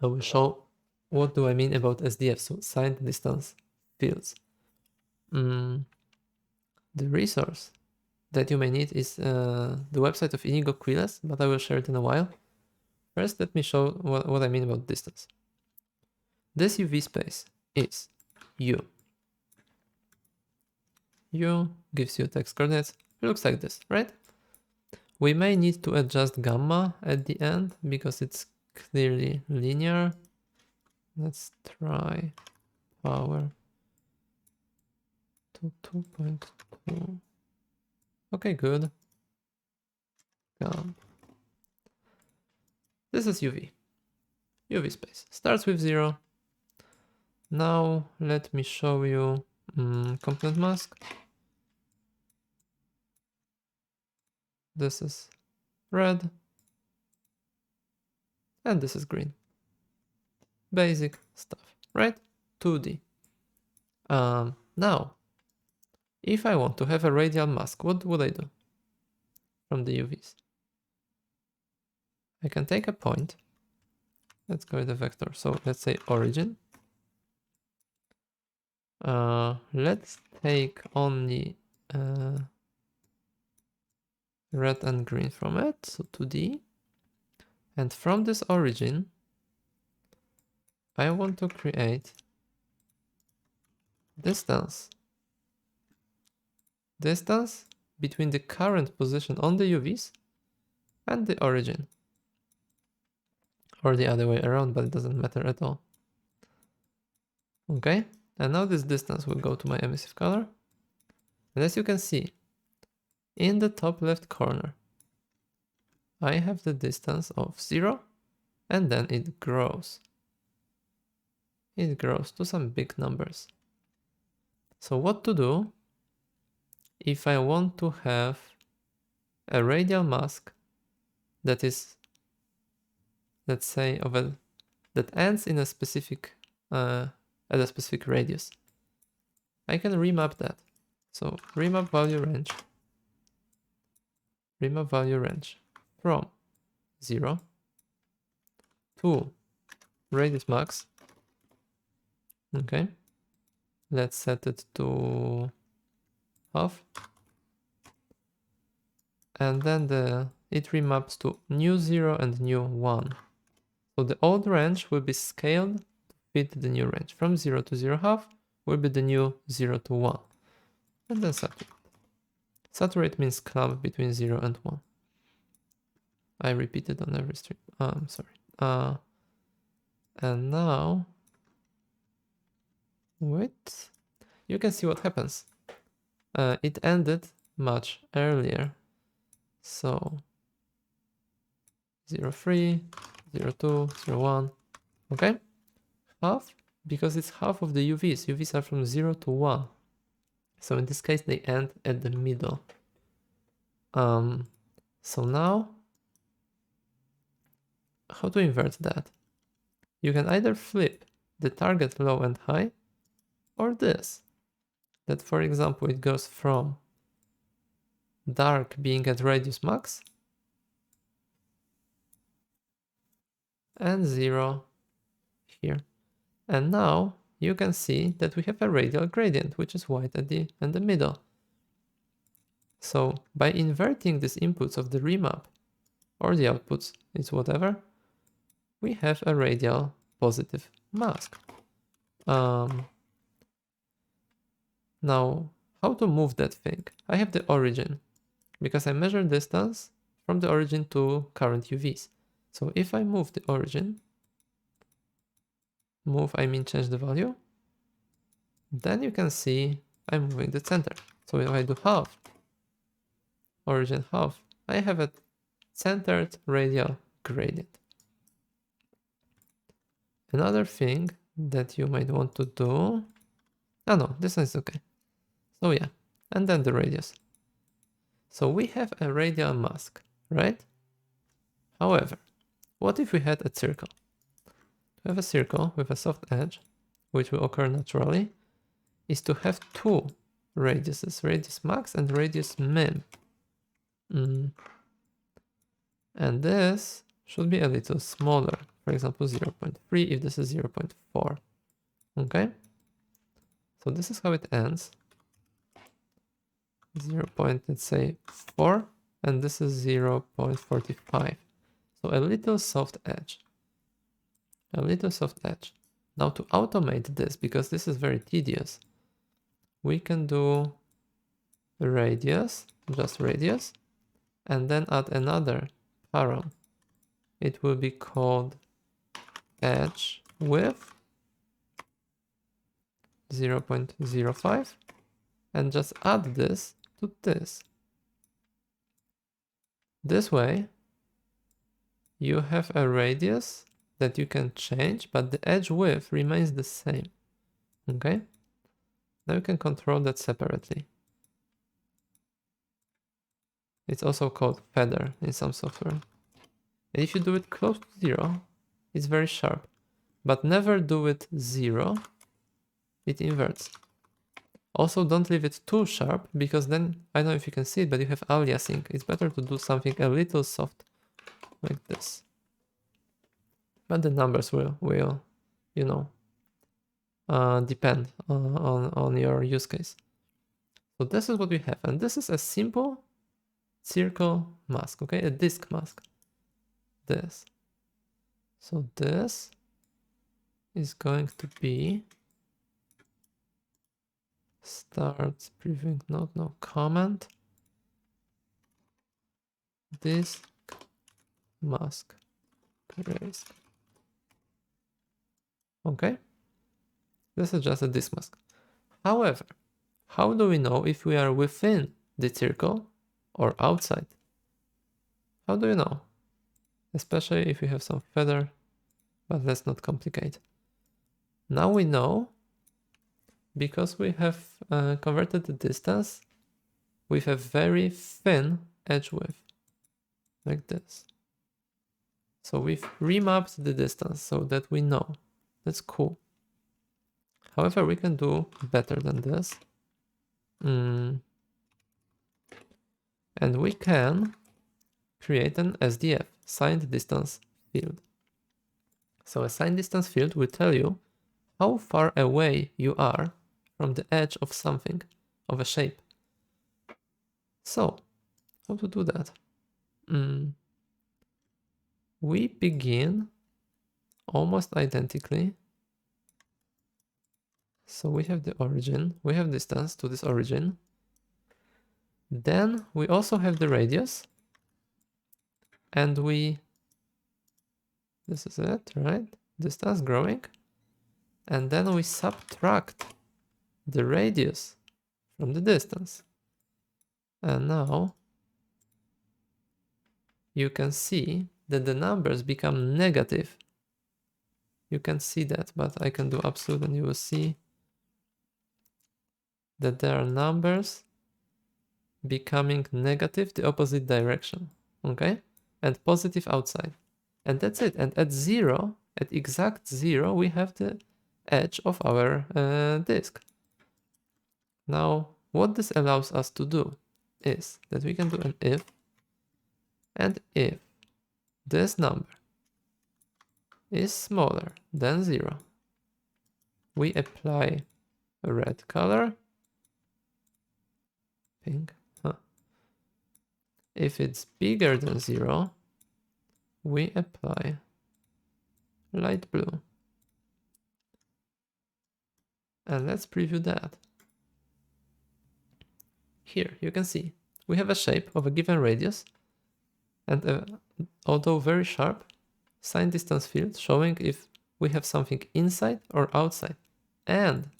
I will show what do I mean about SDFs, so signed distance fields. The resource that you may need is the website of Inigo Quiles, but I will share it in a while. First, let me show what I mean about distance. This UV space is U. U gives you text coordinates. It looks like this, right? We may need to adjust gamma at the end because it's clearly linear. Let's try power to 2.2. Okay, good. This is UV. UV space. Starts with 0. Now let me show you component mask. This is red. And this is green. Basic stuff, right? 2D. Now, if I want to have a radial mask, what would I do from the UVs? I can take a point. Let's go with the vector. So let's say origin. Let's take only red and green from it, so 2D. And from this origin, I want to create distance between the current position on the UVs and the origin. Or the other way around, but it doesn't matter at all. Okay, and now this distance will go to my emissive color. And as you can see, in the top left corner, I have the distance of 0, and then it grows. It grows to some big numbers. So what to do if I want to have a radial mask that is, let's say, that ends in a specific at a specific radius? I can remap that. So remap value range from 0 to radius max. Okay, let's set it to half, and then it remaps to new 0 and new 1. So the old range will be scaled to fit the new range. From 0 to 0.5 will be the new 0 to 1. And then saturate. Saturate means clamp between 0 and 1. I repeat it on every stream. I'm sorry. And now, wait. You can see what happens. It ended much earlier. So 0.3, 0.2, 0.1. Okay? Half, because it's half of the UVs. UVs are from 0 to 1. So in this case, they end at the middle. So now, how to invert that? You can either flip the target low and high, or this. That, for example, it goes from dark being at radius max and 0 here. And now you can see that we have a radial gradient, which is white at the middle. So by inverting these inputs of the remap, or the outputs, it's whatever, we have a radial positive mask. Now, how to move that thing? I have the origin, because I measure distance from the origin to current UVs. So if I move the origin, I mean change the value, then you can see I'm moving the center. So if I do half, origin half, I have a centered radial gradient. Another thing that you might want to do, no, this is okay. So yeah, and then the radius. So we have a radial mask, right? However, what if we had a circle? To have a circle with a soft edge, which will occur naturally, is to have two radiuses, radius max and radius min. And this should be a little smaller for example, 0.3 if this is 0.4. Okay? So this is how it ends. 0.let's say 4, and this is 0.45. So a little soft edge. A little soft edge. Now to automate this, because this is very tedious, we can do radius, just radius, and then add another param. It will be called edge width 0.05, and just add this to this. This way, you have a radius that you can change, but the edge width remains the same. Okay? Now you can control that separately. It's also called feather in some software. And if you do it close to 0, it's very sharp. But never do it 0, it inverts. Also, don't leave it too sharp, because then, I don't know if you can see it, but you have aliasing. It's better to do something a little soft, like this. But the numbers will you know, depend on your use case. So this is what we have, and this is a simple circle mask, okay, a disk mask. This. So this is going to be start previewing node, no comment, disk mask grayscale. Okay, this is just a disk mask. However, how do we know if we are within the circle or outside? How do you know? Especially if we have some feather, but let's not complicate. Now we know because we have converted the distance with a very thin edge width, like this. So we've remapped the distance so that we know. That's cool. However, we can do better than this. And we can create an SDF, signed distance field. So a signed distance field will tell you how far away you are from the edge of something, of a shape. So, how to do that? We begin almost identically. So we have the origin, we have distance to this origin. Then we also have the radius. And this is it, right? Distance growing. And then we subtract the radius from the distance. And now you can see that the numbers become negative. You can see that, but I can do absolute and you will see that there are numbers becoming negative the opposite direction, okay? And positive outside. And that's it. And at 0, at exact 0, we have the edge of our disk. Now, what this allows us to do is that we can do an if, and if this number is smaller than 0, we apply a red color, pink. If it's bigger than 0, we apply light blue. And let's preview that. Here you can see we have a shape of a given radius and although very sharp, signed distance field showing if we have something inside or outside. And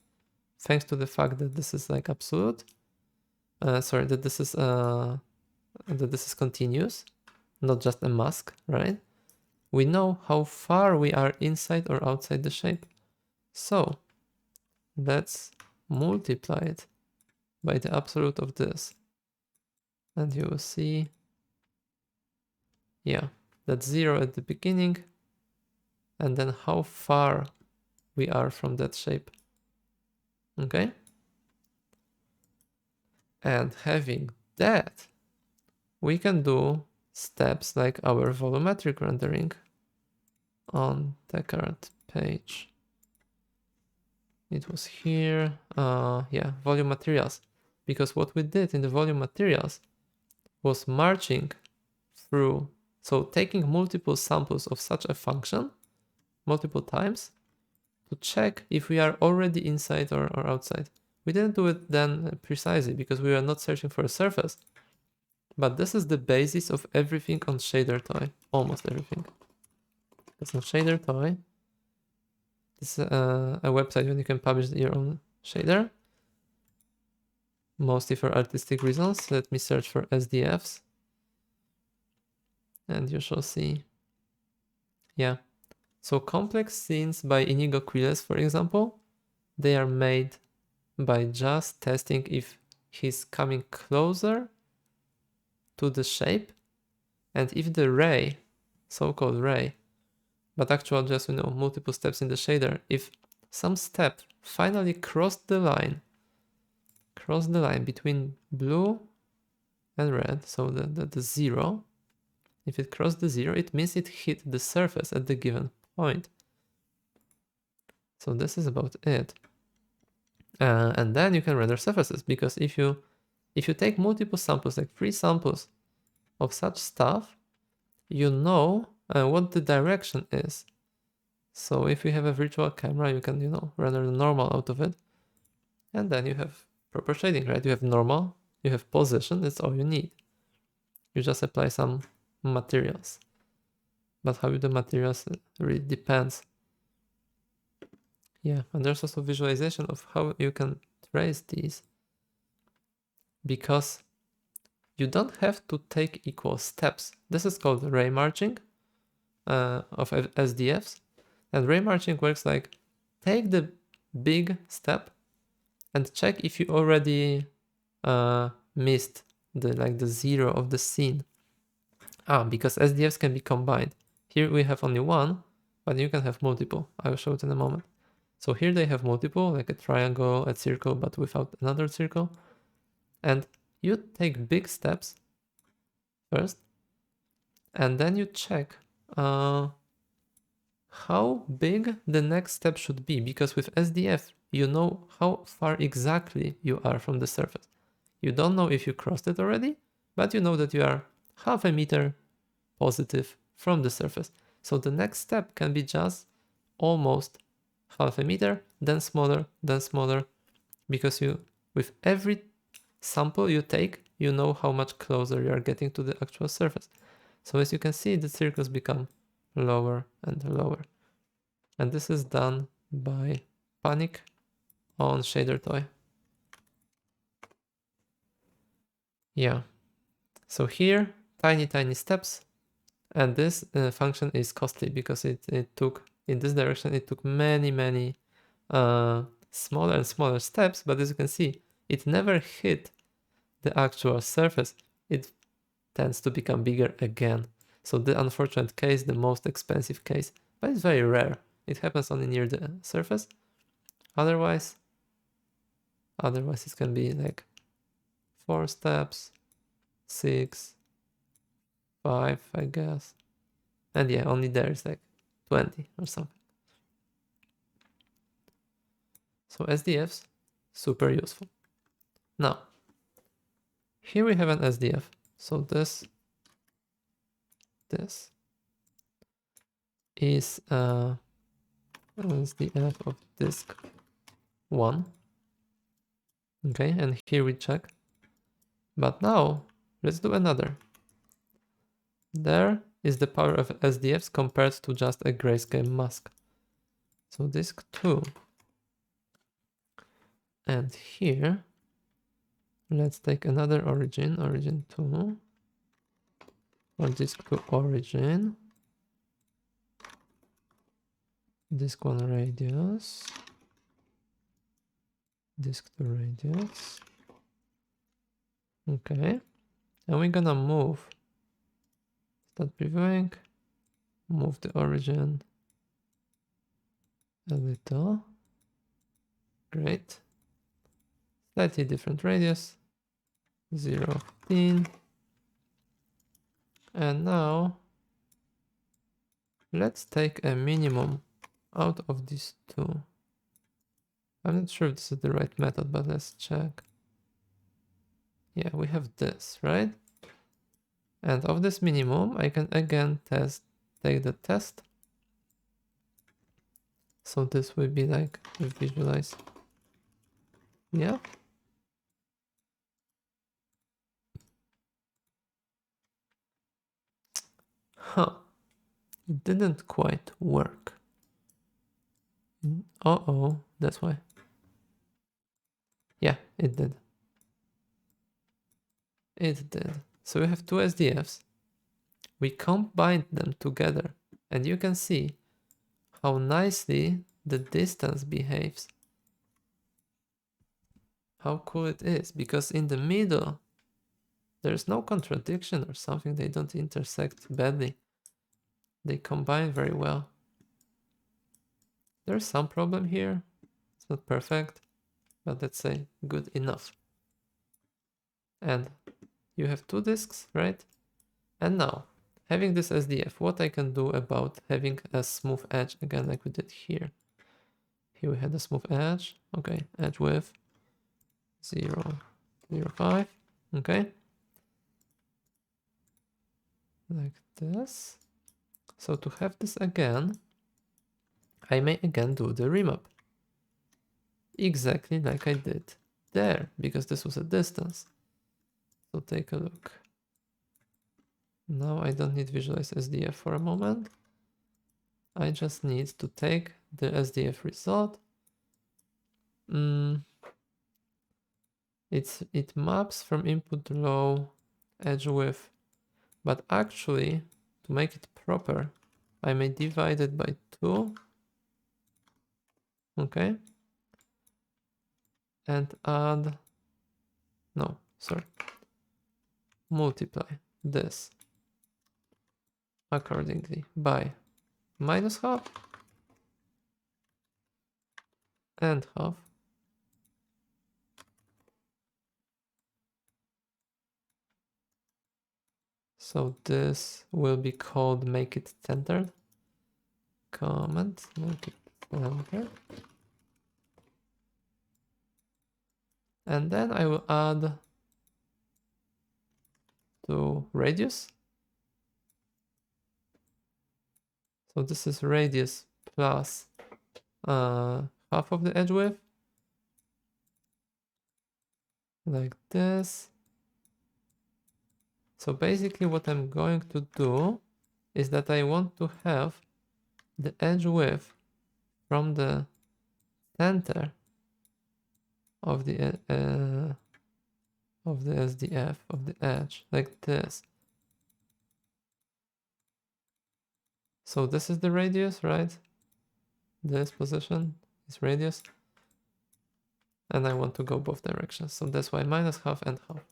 thanks to the fact that this is like absolute, that this is continuous, not just a mask, right? We know how far we are inside or outside the shape. So let's multiply it by the absolute of this. And you will see, yeah, that's 0 at the beginning. And then how far we are from that shape. Okay? And having that, we can do steps like our volumetric rendering. on the current page. It was here, yeah, volume materials. Because what we did in the volume materials was marching through, so taking multiple samples of such a function multiple times to check if we are already inside or outside. We didn't do it then precisely because we were not searching for a surface. But this is the basis of everything on ShaderToy, almost everything. Because on ShaderToy, this is a website where you can publish your own shader, mostly for artistic reasons. Let me search for SDFs, and you shall see. Yeah, so complex scenes by Inigo Quiles, for example, they are made by just testing if he's coming closer to the shape, and if the ray, so-called ray, but actual just, multiple steps in the shader, if some step finally crossed the line between blue and red, so the zero, if it crossed the zero, it means it hit the surface at the given point. So this is about it. And then you can render surfaces, because if you take multiple samples, like 3 samples of such stuff, you know what the direction is. So if you have a virtual camera, you can, render the normal out of it. And then you have proper shading, right? You have normal, you have position, that's all you need. You just apply some materials. But how you do materials really depends. Yeah, and there's also visualization of how you can trace these, because you don't have to take equal steps. This is called ray marching of SDFs. And ray marching works like, take the big step and check if you already missed the zero of the scene. Because SDFs can be combined. Here we have only one, but you can have multiple. I will show it in a moment. So here they have multiple, like a triangle, a circle, but without another circle. And you take big steps first, and then you check how big the next step should be, because with SDF, you know how far exactly you are from the surface. You don't know if you crossed it already, but you know that you are half a meter positive from the surface. So the next step can be just almost half a meter, then smaller, because with every sample you take, you know how much closer you are getting to the actual surface. So as you can see, the circles become lower and lower. And this is done by Panic on ShaderToy. Yeah. So here, tiny steps. And this function is costly because it took, in this direction, it took many smaller and smaller steps. But as you can see, it never hit the actual surface. It tends to become bigger again. So the unfortunate case, the most expensive case, but it's very rare. It happens only near the surface. Otherwise it can be like 4 steps, 6, 5, I guess. And yeah, only there is like 20 or something. So SDFs, super useful. Now, here we have an SDF. So this is a SDF of disk 1. Okay, and here we check. But now, let's do another. There is the power of SDFs compared to just a grayscale mask. So disk 2. And here, let's take another origin 2. Or disk 2 origin. Disk 1 radius. Disk 2 radius. Okay. And we're gonna move. Start previewing. Move the origin a little. Great. Slightly different radius. 0.15. And now let's take a minimum out of these two. I'm not sure if this is the right method, but let's check. Yeah, we have this, right? And of this minimum, I can again take the test. So this will be like visualize. Yeah. Huh. It didn't quite work. Uh-oh, that's why. Yeah, it did. It did. So we have two SDFs. We combined them together, and you can see how nicely the distance behaves. How cool it is, because in the middle, there's no contradiction or something. They don't intersect badly. They combine very well. There's some problem here. It's not perfect, but let's say good enough. And you have two disks, right? And now, having this SDF, what I can do about having a smooth edge again, like we did here. Here we had a smooth edge. Okay, edge width 0, 0, 5. Okay, like this. So to have this again, I may again do the remap. Exactly like I did there, because this was a distance. So take a look. Now I don't need visualize SDF for a moment. I just need to take the SDF result. It maps from input low edge width, but actually to make it proper, I may divide it by 2. Okay. And add, no, sorry, multiply this accordingly by -half and half. So this will be called make it centered. Comment, make it centered. And then I will add to radius. So this is radius plus half of the edge width. Like this. So basically what I'm going to do is that I want to have the edge width from the center of the SDF, of the edge, like this. So this is the radius, right? This position is radius. And I want to go both directions. So that's why -half and half.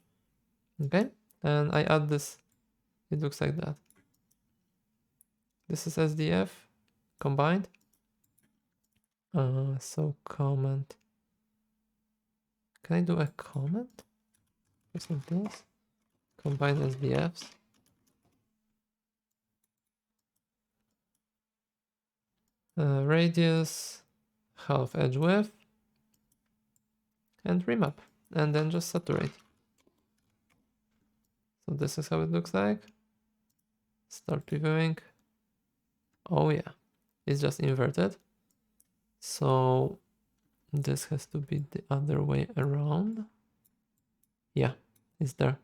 Okay? And I add this. It looks like that. This is SDF combined. So comment. Can I do a comment? Just like this. Combine SDFs. Radius, half edge width, and remap, and then just saturate. So this is how it looks like. Start previewing. Oh yeah, it's just inverted. So this has to be the other way around. Yeah, it's there.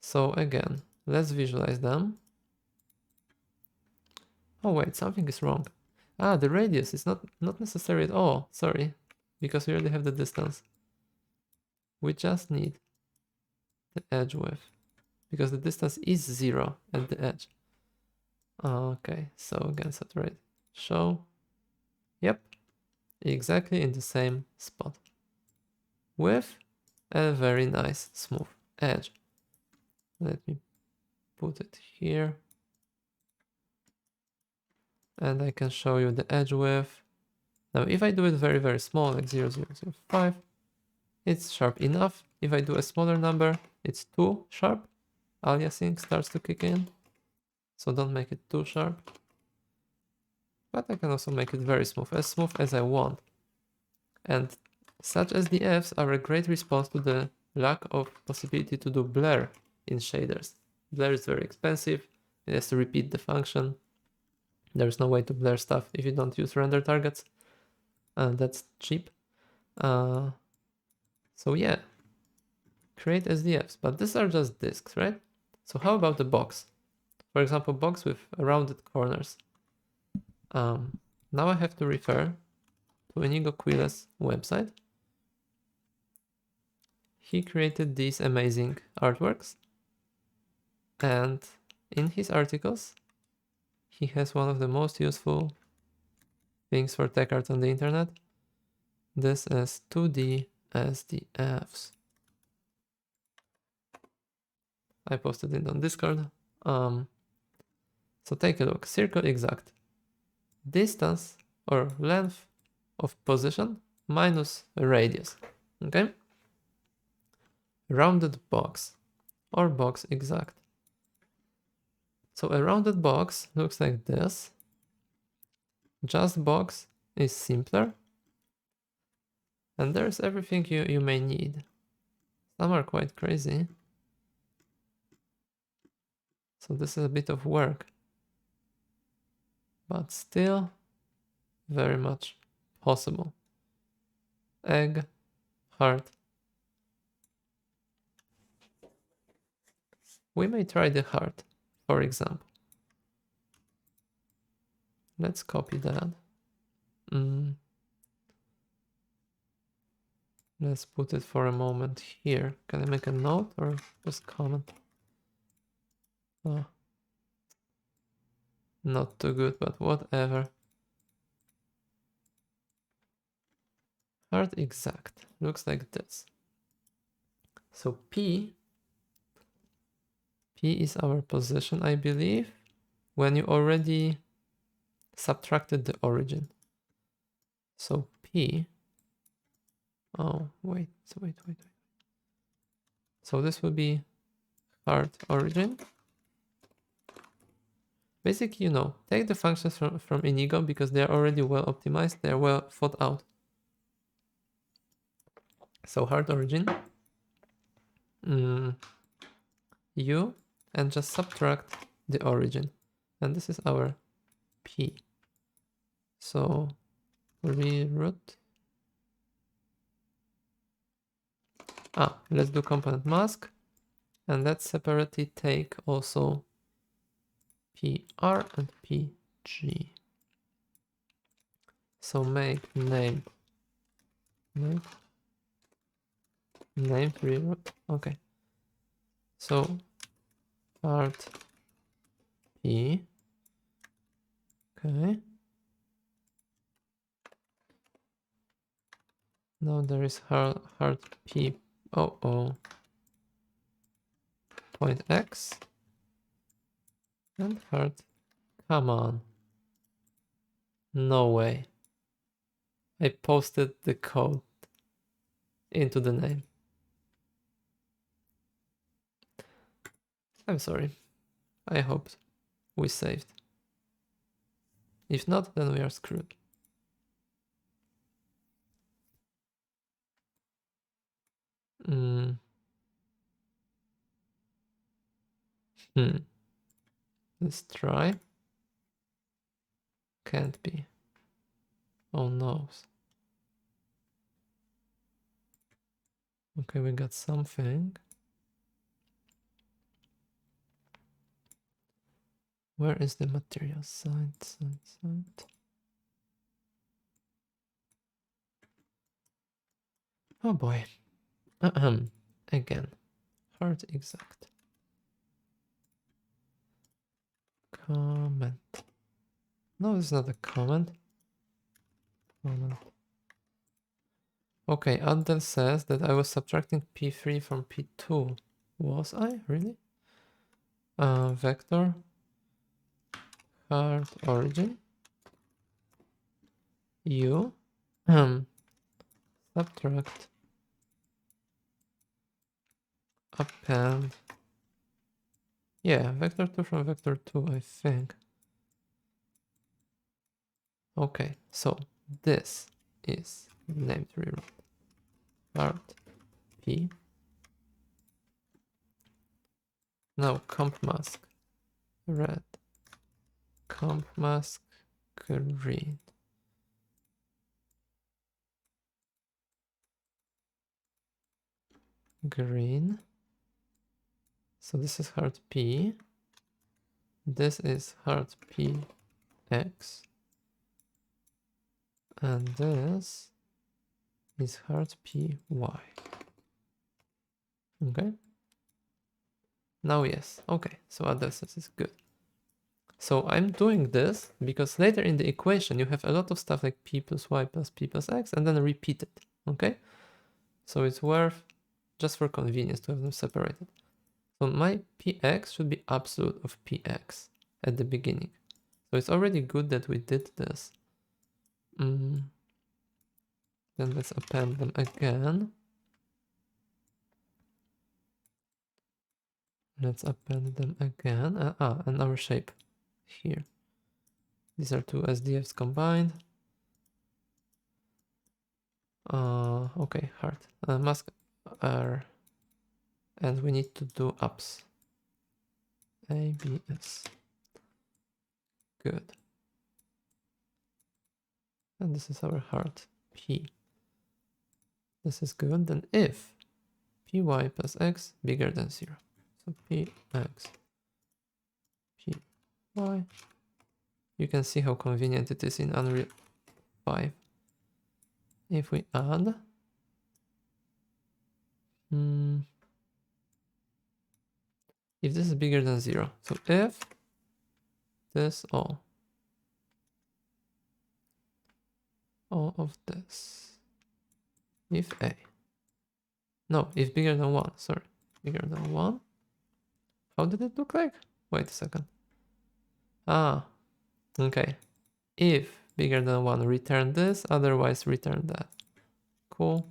So again, let's visualize them. Oh wait, something is wrong. Ah, the radius is not necessary at all. Sorry, because we already have the distance. We just need the edge width, because the distance is 0 at the edge. Okay, so again, saturate, show. Yep, exactly in the same spot with a very nice smooth edge. Let me put it here. And I can show you the edge width. Now, if I do it very, very small, like 0.005, it's sharp enough. If I do a smaller number, it's too sharp. Aliasing starts to kick in. So don't make it too sharp. But I can also make it very smooth as I want. And such SDFs are a great response to the lack of possibility to do blur in shaders. Blur is very expensive. It has to repeat the function. There's no way to blur stuff if you don't use render targets. That's cheap. So yeah, create SDFs, but these are just disks, right? So how about the box? For example, box with rounded corners. Now I have to refer to Inigo Quile's website. He created these amazing artworks, and in his articles, he has one of the most useful things for tech art on the internet. This is 2D SDFs. I posted it on Discord. So take a look. Circle exact. Distance or length of position minus radius. Okay? Rounded box or box exact. So a rounded box looks like this. Just box is simpler. And there's everything you may need. Some are quite crazy. So this is a bit of work. But still very much possible. Egg, heart. We may try the heart, for example. Let's copy that. Let's put it for a moment here. Can I make a note or just comment? Oh. Not too good, but whatever. Heart exact. Looks like this. So P is our position, I believe, when you already subtracted the origin. So P. Oh, wait. So this will be heart origin. Basically, take the functions from Inigo because they are already well optimized. They are well thought out. So heart origin. U and just subtract the origin. And this is our P. So reroute. Let's do component mask. And let's separately take also PR and PG. So make name reroute. Okay. So heart P. Okay. Now there is heart P. Point X and heart. Come on. No way. I posted the code into the name. I'm sorry. I hoped we saved. If not, then we are screwed. Let's try. Can't be. Oh no. Okay, we got something. Where is the material? Side. Oh boy. Again. Heart exact. Comment. No, it's not a comment. Comment. Okay, Adel says that I was subtracting P3 from P2. Was I? Really? Vector. Heart origin. U. Subtract. Append. Yeah, vector 2 from vector 2, I think. Okay, so this is named reroute part P. Now comp mask red, comp mask green. Green. So this is hard P. This is hard PX. And this is hard PY. Okay. Now yes. Okay. So addresses is good. So I'm doing this because later in the equation you have a lot of stuff like P plus Y plus P plus X and then repeat it. Okay. So it's worth just for convenience to have them separated. So my PX should be absolute of PX at the beginning. So it's already good that we did this. Then let's append them again. Let's append them again. And our shape here. These are two SDFs combined. Okay, hard. Mask R. And we need to do ups. ABS. Good. And this is our hard P. This is good. Then if PY plus X bigger than 0. So PX, PY. You can see how convenient it is in Unreal 5. If we add, if this is bigger than 0, so if this all of this, if A, no, if bigger than 1, sorry, bigger than 1, how did it look like? Wait a second. Okay, if bigger than 1, return this, otherwise return that. Cool.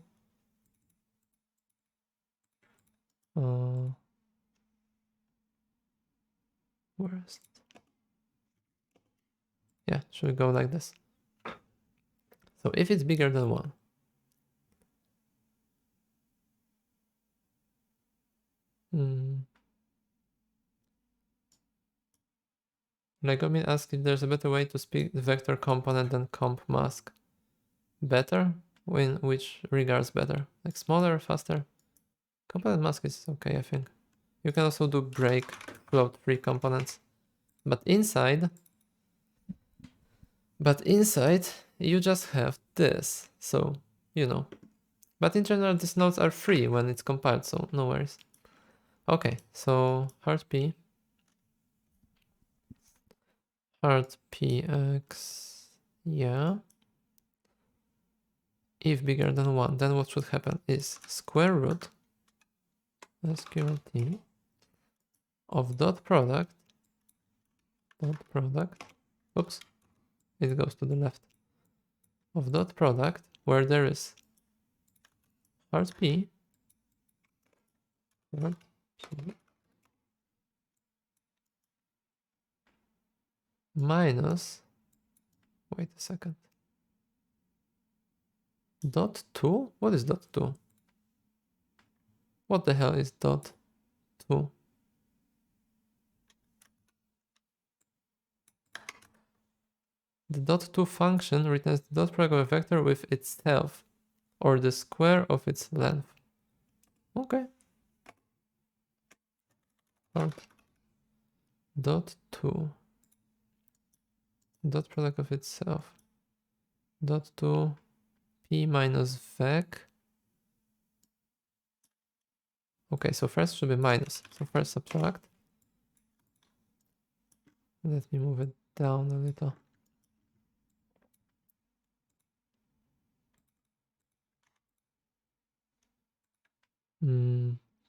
Where is it? Yeah, should go like this. So if it's bigger than 1, Legomin asks if there's a better way to speak the vector component than comp mask. Better? In which regards better? Like smaller, faster? Component mask is okay, I think. You can also do break float free components. But inside you just have this. So, you know. But in general, these nodes are free when it's compiled, so no worries. Okay, so hard P. Hard PX, yeah. If bigger than 1, then what should happen is square root SQLT of dot product, oops, it goes to the left, of dot product where there is hard P, minus, wait a second, dot 2? What is dot 2? What the hell is dot 2? The dot 2 function returns the dot product of a vector with itself or the square of its length. Okay. Dot 2 dot product of itself dot 2 P minus vec. Okay, so first should be minus. So first subtract. Let me move it down a little.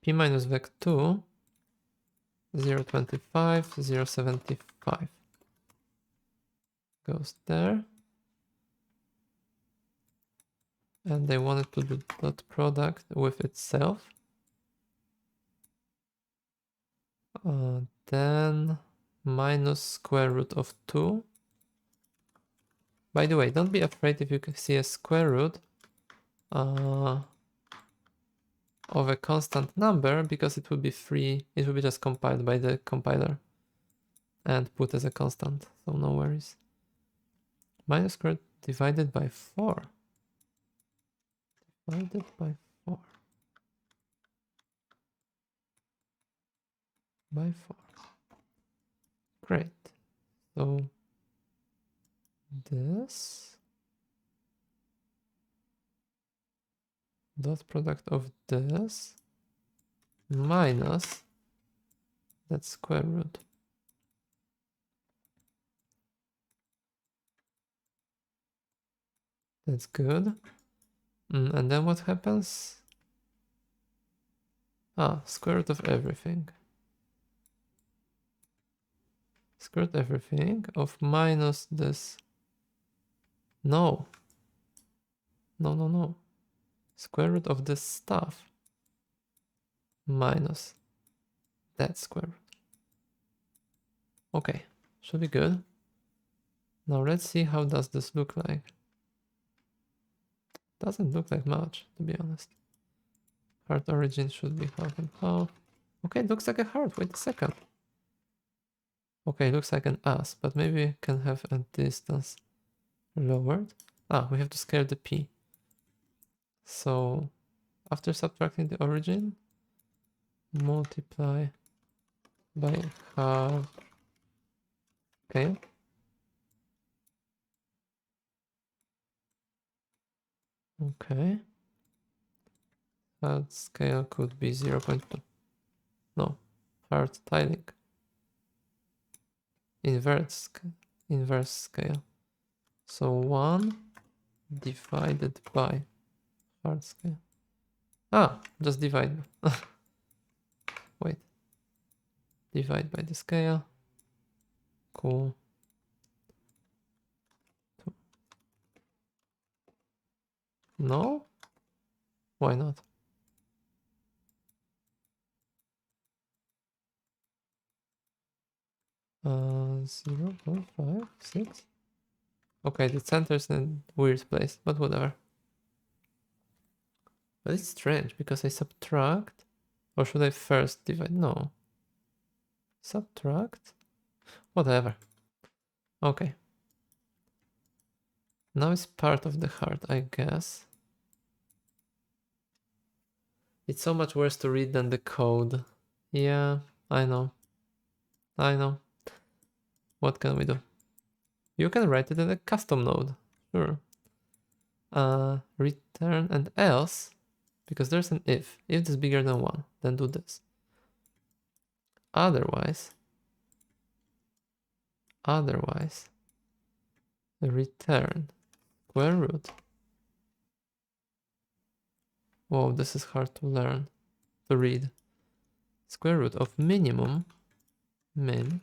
P minus vec 2, 0.25, 0.75. Goes there. And they wanted to do dot product with itself. then minus square root of 2. By the way, don't be afraid if you can see a square root of a constant number, because it will be free. It will be just compiled by the compiler and put as a constant, so no worries. Minus square root divided by 4. Divided by 4. By 4. Great. So this dot product of this minus that square root. That's good. And then what happens? Square root of everything. Square root everything of minus this. No. No. Square root of this stuff minus that square root. Okay, should be good. Now let's see how does this look like. Doesn't look like much, to be honest. Heart origin should be half and half. Okay, it looks like a heart. Wait a second. Okay, looks like an S, but maybe we can have a distance lowered. We have to scale the P. So after subtracting the origin, multiply by half scale. Okay. That scale could be 0.2. No, hard tiling. Inverse scale. So 1 divided by hard scale. Just divide. Wait. Divide by the scale. Cool. 2. No? Why not? Uh, 0.56. Okay, the center's in a weird place, but whatever. But it's strange because I subtract, or should I first divide? No. Subtract. Whatever. Okay. Now it's part of the heart, I guess. It's so much worse to read than the code. Yeah, I know. What can we do? You can write it in a custom node. Sure. Return and else, because there's an if. If it's bigger than 1, then do this. Otherwise, return square root. Whoa, this is hard to learn, to read. Square root of minimum, min,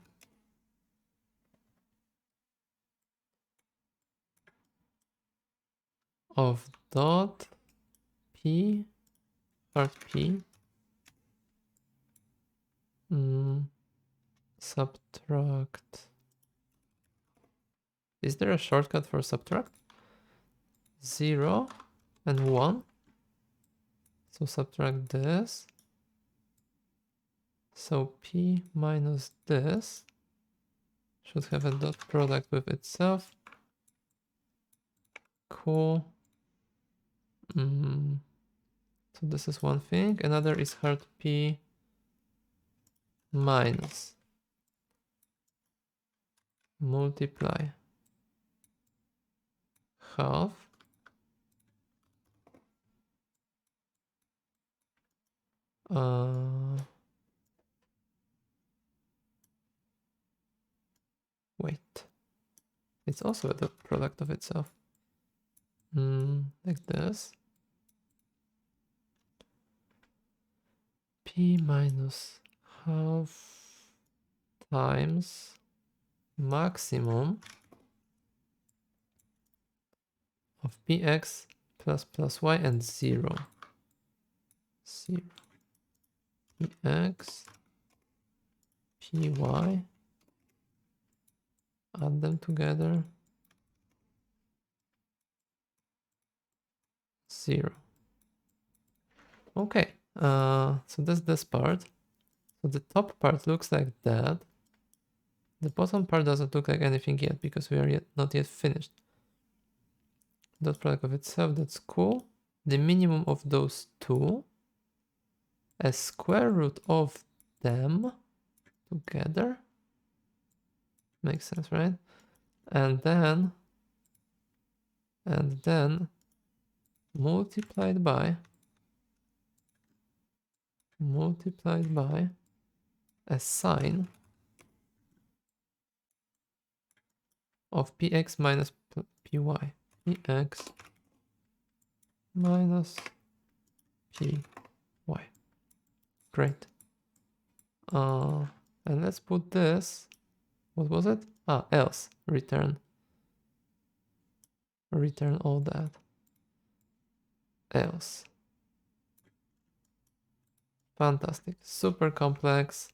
of dot p, part p, subtract. Is there a shortcut for subtract? 0 and 1. So subtract this. So p minus this should have a dot product with itself. Cool. So this is one thing. Another is hard p minus multiply half wait, it's also a dot product of itself. Like this. P minus half times maximum of px plus y and 0. 0. Px, py, add them together, 0. Okay, so that's this part. So the top part looks like that. The bottom part doesn't look like anything yet because we are not yet finished. Dot product of itself, that's cool. The minimum of those two, a square root of them together. Makes sense, right? And then multiplied by a sine of px minus py. Px minus py. Great. And let's put this, what was it? Else, return all that. Else. Fantastic, super complex.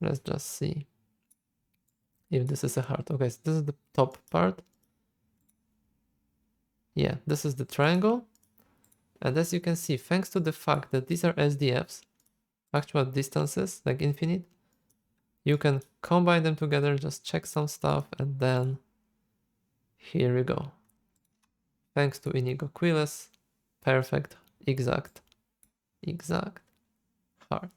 Let's just see if this is a heart. Okay, so this is the top part. Yeah, this is the triangle. And as you can see, thanks to the fact that these are SDFs, actual distances, like infinite, you can combine them together, just check some stuff, and then here we go. Thanks to Inigo Quiles, perfect, exact heart.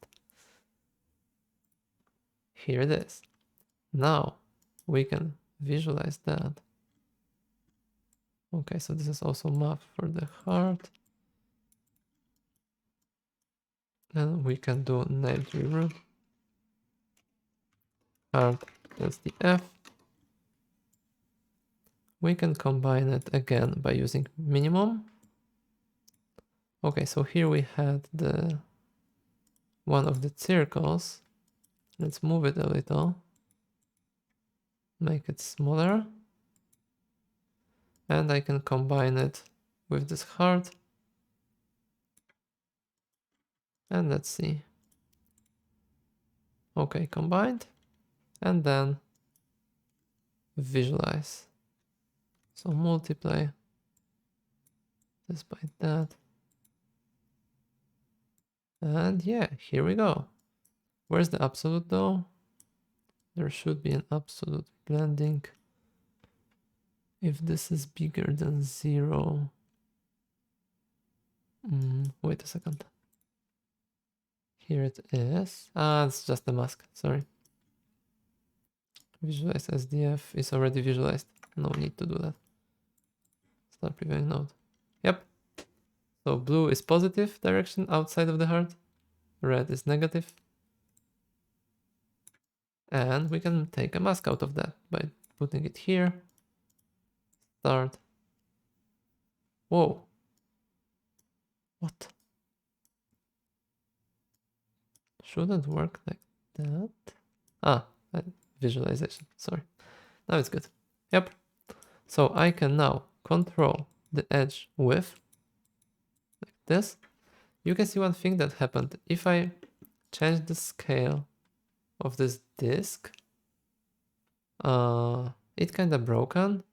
Here it is. Now we can visualize that. Okay, so this is also math for the heart. And we can do named root. Heart SDF. We can combine it again by using minimum. Okay, so here we had the one of the circles. Let's move it a little. Make it smaller. And I can combine it with this heart. And let's see. Okay, combined. And then visualize. So multiply this by that. And yeah, here we go. Where's the absolute though? There should be an absolute blending. If this is bigger than 0. Wait a second. Here it is. It's just a mask, sorry. Visualize SDF is already visualized. No need to do that. Start previewing node. Yep. So blue is positive direction outside of the heart. Red is negative. And we can take a mask out of that by putting it here. Start. Whoa. What? Shouldn't work like that. Visualization, sorry. Now it's good. Yep. So I can now control the edge width like this. You can see one thing that happened. If I change the scale of this disk, it kind of broken,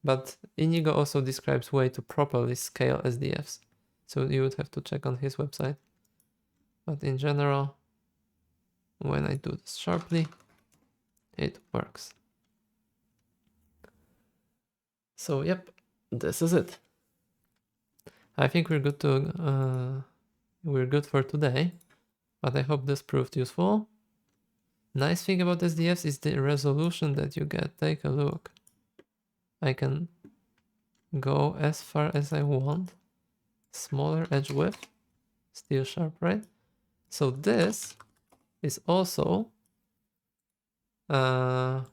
but Inigo also describes way to properly scale SDFs. So you would have to check on his website. But in general, when I do this sharply, it works. So yep, this is it. I think we're good for today, but I hope this proved useful. Nice thing about SDFs is the resolution that you get. Take a look. I can go as far as I want. Smaller edge width, still sharp, right? So this is also how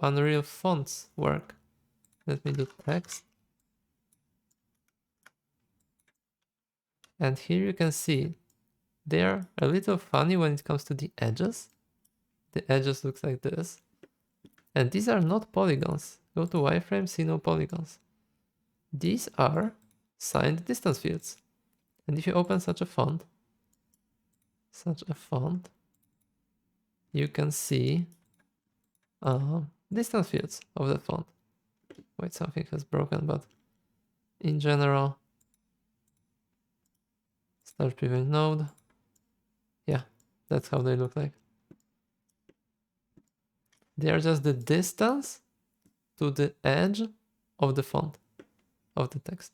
Unreal fonts work. Let me do text. And here you can see they're a little funny when it comes to the edges. The edges look like this. And these are not polygons. Go to wireframe, see no polygons. These are signed distance fields. And if you open such a font, such a font, you can see distance fields of the font. Wait, something has broken, but in general, start previewing node. Yeah, that's how they look like. They are just the distance to the edge of the font, of the text.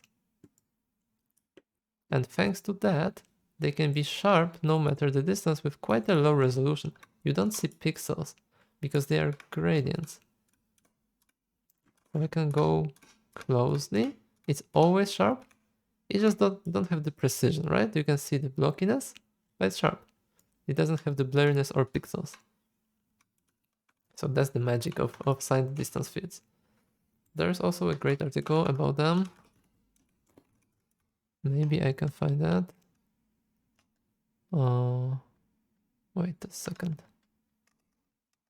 And thanks to that, they can be sharp no matter the distance with quite a low resolution. You don't see pixels because they are gradients. So I can go closely. It's always sharp. It just don't have the precision, right? You can see the blockiness, but it's sharp. It doesn't have the blurriness or pixels. So that's the magic of signed distance fields. There's also a great article about them. Maybe I can find that. Wait a second.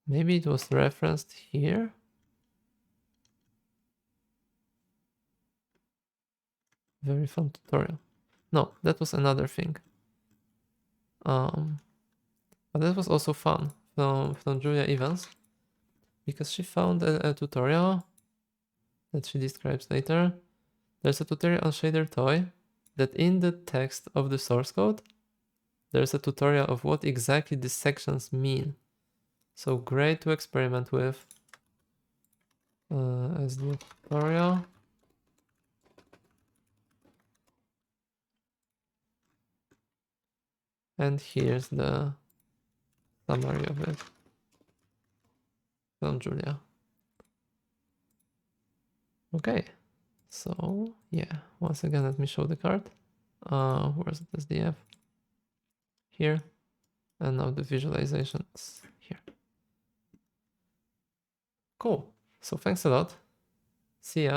Maybe it was referenced here. Very fun tutorial. No, that was another thing. But that was also fun from Julia Evans, because she found a tutorial that she describes later. There's a tutorial on ShaderToy that in the text of the source code, there's a tutorial of what exactly these sections mean. So great to experiment with. As the tutorial. And here's the summary of it from Julia. Okay, so yeah, once again, let me show the card. Where's the SDF? Here. And now the visualizations here. Cool. So thanks a lot. See ya.